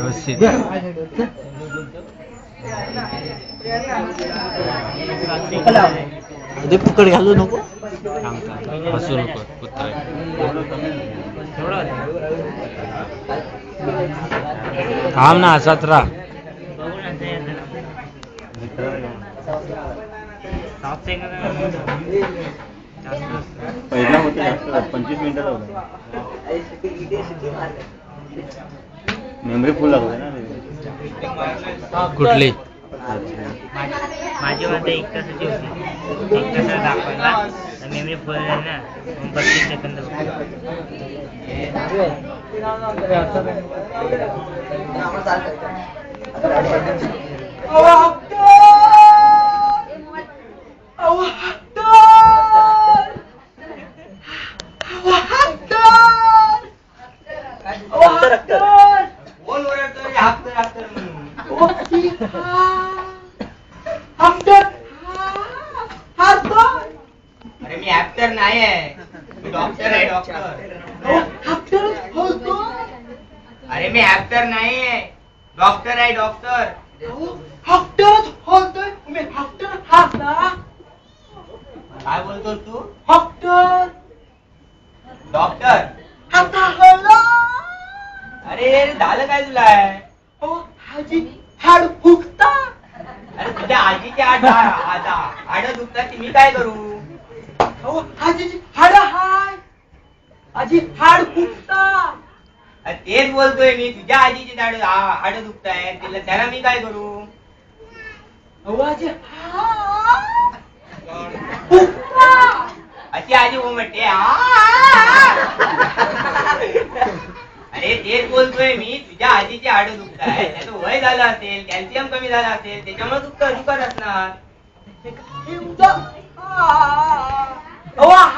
व्यवस्थित ते फुकट घालू नको. हसू नको कुत्रा थांब ना हसत राहा. पहिला होते जास्त 25 मिनिटाचा होता. मेमरी फुल लागते ना. कुठली माझी मध्ये 1 तासाची होती. 1 तासाला दाखवला तर मेमरी फुल झाली ना, 32 सेकंद अरे मी ऍक्टर नाही आहे, मी डॉक्टर आहे. अरे मी ऍक्टर नाही आहे, डॉक्टर आहे. काय बोलतो तू? डॉक्टर अरे झालं काय तुला? हाड फुकता. अरे तुझ्या आजीच्या हाड दुखतात, मी काय करू? आजीची हाड हाय. आजी हाड फुकता. अरे तेच बोलतोय मी, तुझ्या आजीची हाड दुखताय, त्याला मी काय करू? आजी फुकता. अशी आजी हो म्हणते. अरे तेच बोलतोय मी, तुझ्या आजीची हाड दुखताय, त्याचं वय झालं असेल, कॅल्शियम कमी झालं असेल, त्याच्यामुळे दुखत असणार.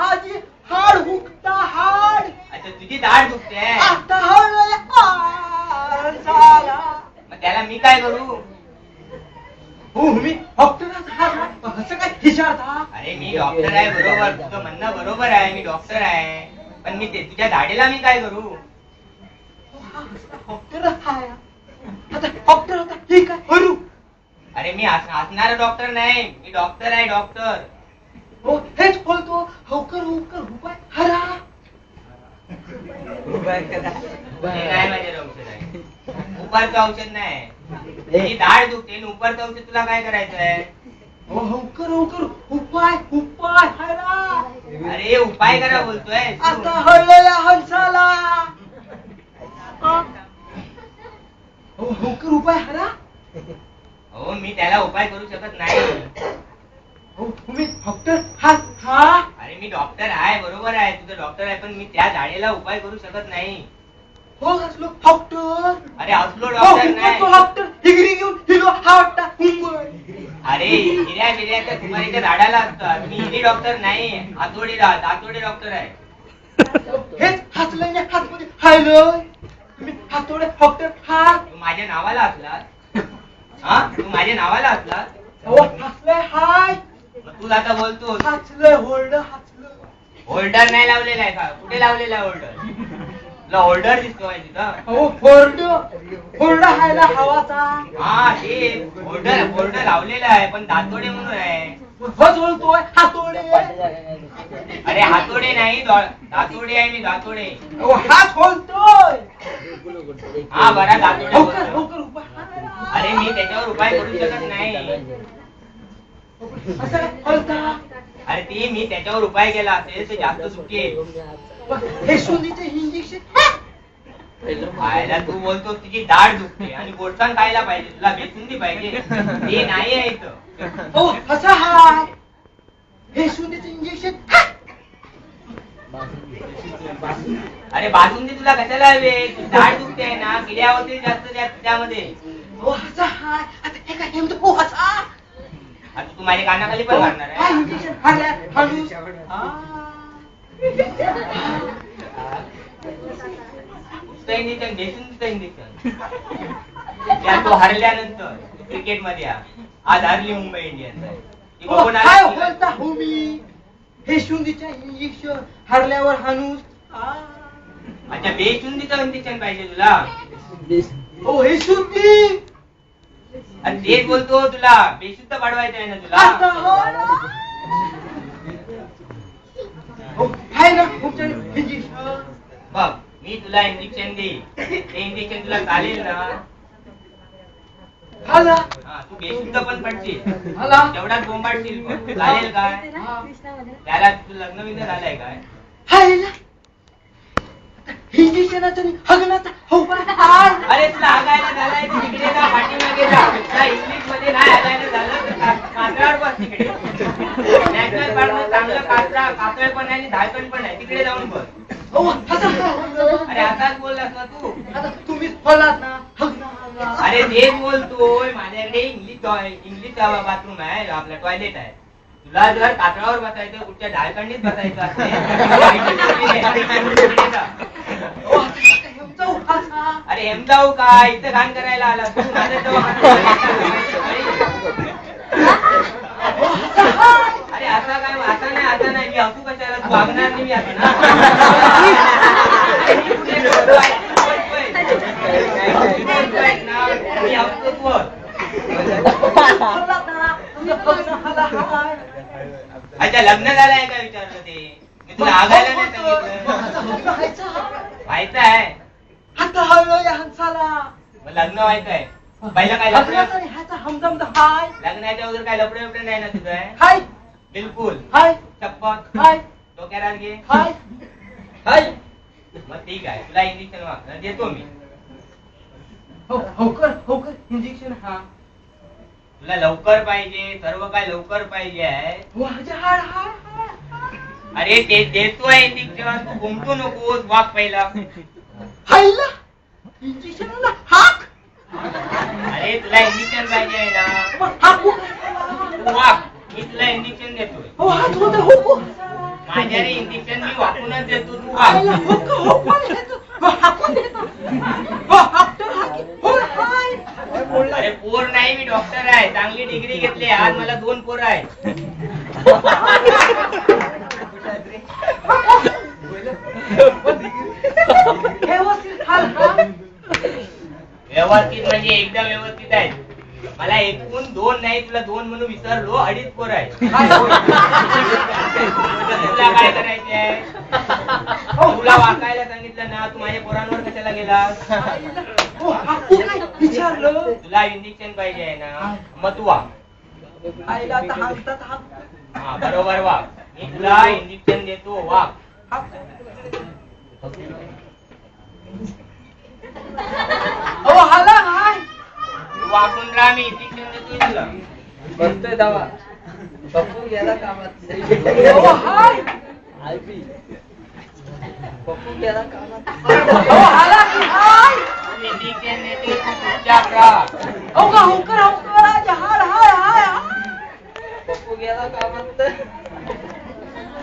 आजी हाड हुकता. हाड. अच्छा तुझी दाढ दुखते, आता मग त्याला मी काय करू? मी डॉक्टर असं काय विचारता? अरे मी डॉक्टर आहे बरोबर, तुझं म्हणणं बरोबर आहे, मी डॉक्टर आहे, पण मी तुझ्या दाढेला मी काय करू? डॉक्टर आता डॉक्टर होता ठीक आहे करू. अरे मी हसणारा डॉक्टर नाही, मी डॉक्टर आहे. हो हेच बोलतो. होकर उपाय हरा. हे नाही माझ्या औषध आहे, उपारचं औषध नाही. तुझी दाढ दुखते, उपारचं औषध तुला काय करायचं आहे? होकर उपाय हरा. अरे उपाय करा बोलतोय. आता हळलेल्या हंसाला होकर उपाय हरा. हो मी त्याला उपाय करू शकत नाही. तुम्ही डॉक्टर हा. अरे मी डॉक्टर आहे बरोबर आहे, तुझं डॉक्टर आहे, पण मी त्या झाडेला उपाय करू शकत नाही. हो असलो डॉक्टर. अरे असलो डॉक्टर नाही. डॉक्टर डिग्री घेऊन हिरो हावटा मुंबई. अरे हिऱ्या बिऱ्याच्या सुपारीच्या झाडाला असतात, मी हिरी डॉक्टर नाही, हातोडे डॉक्टर आहे. हेच हातलं हातमध्ये हायलोय. तुम्ही हातोडे डॉक्टर हा. तू माझ्या नावाला असलास? हा तू माझ्या नावाला असलास? हो हसलंय हाय. मग तू आता बोलतो हसलंय हसलं. होल्डर नाही लावलेला आहे का? कुठे लावलेला आहे होल्डर? तुला होल्डर दिसतोय तिथं? हो फोर्ड हायला हवाचा. हा ते होल्डर लावलेला आहे, पण दातोडे म्हणून आहे. बस बोलतोय हातोडे. अरे हातोडे नाही, दातोडे आहे मी, दातोडे. हात बोलतोय. हा बरा दातोडे होकर बोलतो. उपाय. अरे मी त्याच्यावर उपाय करू शकत नाही. असं बोलता. अरे ती मी त्याच्यावर उपाय केला असेल तर जास्त सुट्टी आहे. हे सुंदीचे इंजेक्शन खायला तू बोलतो तुझी दाढ दुखते आणि गोडसाण खायला पाहिजे, तुला बेसुंदी पाहिजे, ते नाही आहे इथं. हो असं हाय. हे सुंदीचे इंजेक्शन. अरे बासुंदी तुला कशाला हवे? तुझी दाढ दुखते आहे ना, किड्या होते जास्त त्यामध्ये. हो असं हाय. आता हे काय नेमकं हो असा. आता तू माझ्या कानाखाली पण मारणार हा आहे? इंजेक्शन हाडल्या हाडूस. Injection बेसुंदीचं injection. त्या तो हरल्यानंतर क्रिकेट मध्ये आज हरली मुंबई इंडियन्स. काय बोलता हो मी? हे सुंदीच्या इंजेक्शन हरल्यावर हाणूस. अच्छा बेसुंदीचं इंजेक्शन पाहिजे तुला? ओ हे शुद्धी अरे तेच बोलतो तुला बेशुद्ध पाडवायचं आहे ना आता तुला हो ना. हो, आहे ना तुमच्या इंजेक्शन बघ मी तुला इंजेक्शन देईन ते इंजेक्शन तुला चालेल ना आला हा, तू बेशुद्ध पण पडशील आला तेवढाच बोंबाडशील पण. चालेल काय त्याला तुझं लग्न बिग्न झालंय काय आहे ना इंजेक्शनाचा आणि हगनाचा हो बा. अरे तुला हागायला झालाय तर तिकडे जा पाठीमागे जा तुला इंग्लिश मध्ये नाही हागायला झालं तर कातळावर बस तिकडे नॅशनल पार्क मध्ये चांगलं कातळ पण आहे आणि धायकण पण आहे तिकडे जाऊन बस हो, आता अरे आताच बोललास ना तू आता तुम्हीच बोलात ना हगना अरे तेच बोलतोय माझ्याकडे इंग्लिश बाथरूम आहे आपला टॉयलेट आहे तुला जर कातळावर बसायचं कुठच्या ढाळकंडीत बसायचं अरे हेम जाऊ काय इथं घाण करायला आला तू माझ्या अरे आता काय आता नाही मी हसू कशाला तू वागणार नाही मी आता ना मी हसतो तू अच्छा लग्न झालंय का विचारलं ते मी तुला आगायला नाही सांगितलं व्हायचं आहे आता हळू या हंसाला मग लग्न व्हायचं आहे पहिला काय लफडे हगनाचा आणि ह्याचा हमदम हाय लग्नाच्या वगैरे काय लफडे बिफडे नाही ना तुझं हाय बिलकुल हाय चप्पक हाय डोक्याला घे हाय हाय मग ठीक आहे तुला इंजेक्शन देतो मी होकर इंजेक्शन हा तुला लवकर पाहिजे सर्व काय लवकर पाहिजे आहे माझ्या हाड हाड अरे ते देतोय इंजेक्शन तू घुमटू नकोस वाघ पहिला हायला इंजेक्शनला हाक अरे तुला इंजेक्शन पाहिजे आहे ना मग हाकू तू वाघ मी तुला इंजेक्शन देतोय हो हात होते होको माझ्या रे इंजेक्शन मी वाकूनच देतो तू आयला वाघ होको होको देतो हो हाकून देतो हो हाकतो हाकी हो हाय अरे पोर नाही मी डॉक्टर आहे चांगली डिग्री घेतली आज मला 2 पोर आहेत व्यवस्थित म्हणजे एकदम व्यवस्थित आहे मला एकूण 2 नाही तुला 2 म्हणून विसरलो 2.5 पोर आहे तुला काय करायचे आहे तुला वाकायला सांगितलं ना तू माझ्या पोरांवर कशाला गेलास हो हाकू काय विचारलं तुला इंजेक्शन पाहिजे आहे ना मग तू वाग आईला आता हाकतात हाक हा बरोबर वाग मी तुला इंजेक्शन देतो वाग हो हाला हाय तू वाकून राहा मी इंजेक्शन देतोय तुला बसतोय दावा पप्पू गेला कामात हो हाय पप्पू गेला कामात हो हाला की हाय इंजेक्शन देते तू चुपचाप राहा हो का होकर होकर आज हाय हाय हाय पप्पू गेला कामात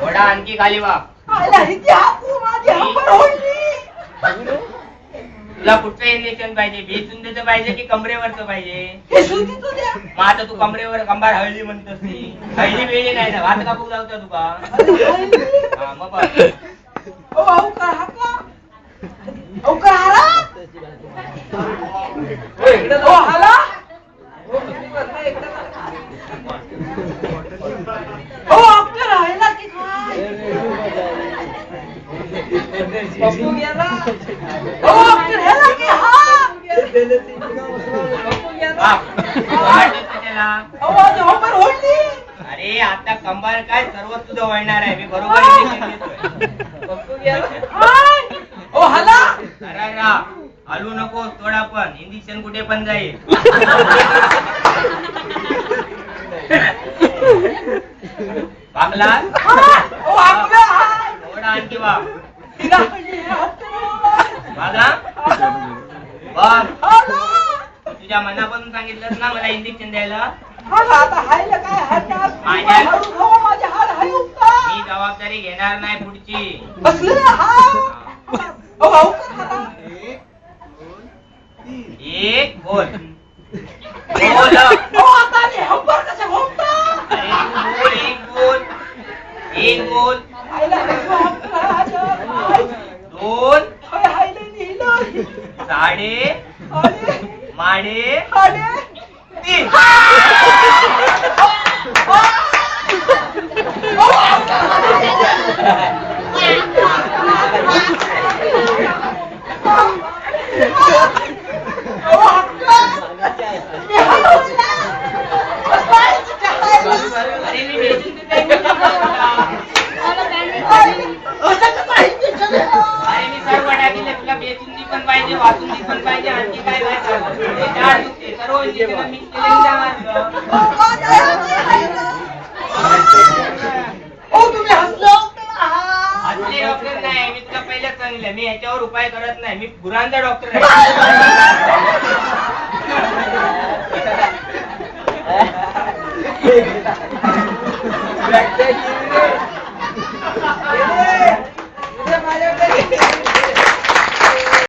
थोडा आणखी खाली वाग आयला हिची हाकू माझी हंबर होईल तुला कुठचं इंजेक्शन पाहिजे बेचुंदीचं पाहिजे की कमरेवरचं पाहिजे हे सुधीचं द्या मग आता तू कमरेवर कंबार हळली म्हणतोस ती हळली वेळी नाही ना भात कापूक जाऊचा तुका हा मग बघ हो होकर हाका होकर हाला हो हाला हो आपलं राहिला की काय पप्पू गेला हो आपलं राहिला की हा पप्पू गेला त्याला हो आज होकर होईल अरे आता कंबार काय सर्व तुझं वळणार आहे मी बरोबर इंजेक्शन देतोय पप्पू गेला हो हाला अरे रा हलू नको थोडा पण इंजेक्शन कुठे पण जाईल वागला हो आपलं थोडा आणखी वाग वागा बघ तुझ्या मनापासून सांगितलंस ना मला इंजेक्शन द्यायला मी जबाबदारी घेणार नाही पुढची एक बोल बोल अरे तू बोल एक बोल 2 साडे माडे तीन. अरे मी बेचून अरे मी सर्व टाकीले तुला बेचुंदी पण पाहिजे वाचुंदी पण पाहिजे आणखी काय काय सर्व इंजेक्शन मिक्स तुम्ही हसलो असले डॉक्टर नाही मी तुला पहिलेच सांगितलं मी याच्यावर उपाय करत नाही मी गुरांचा डॉक्टर आहे. Back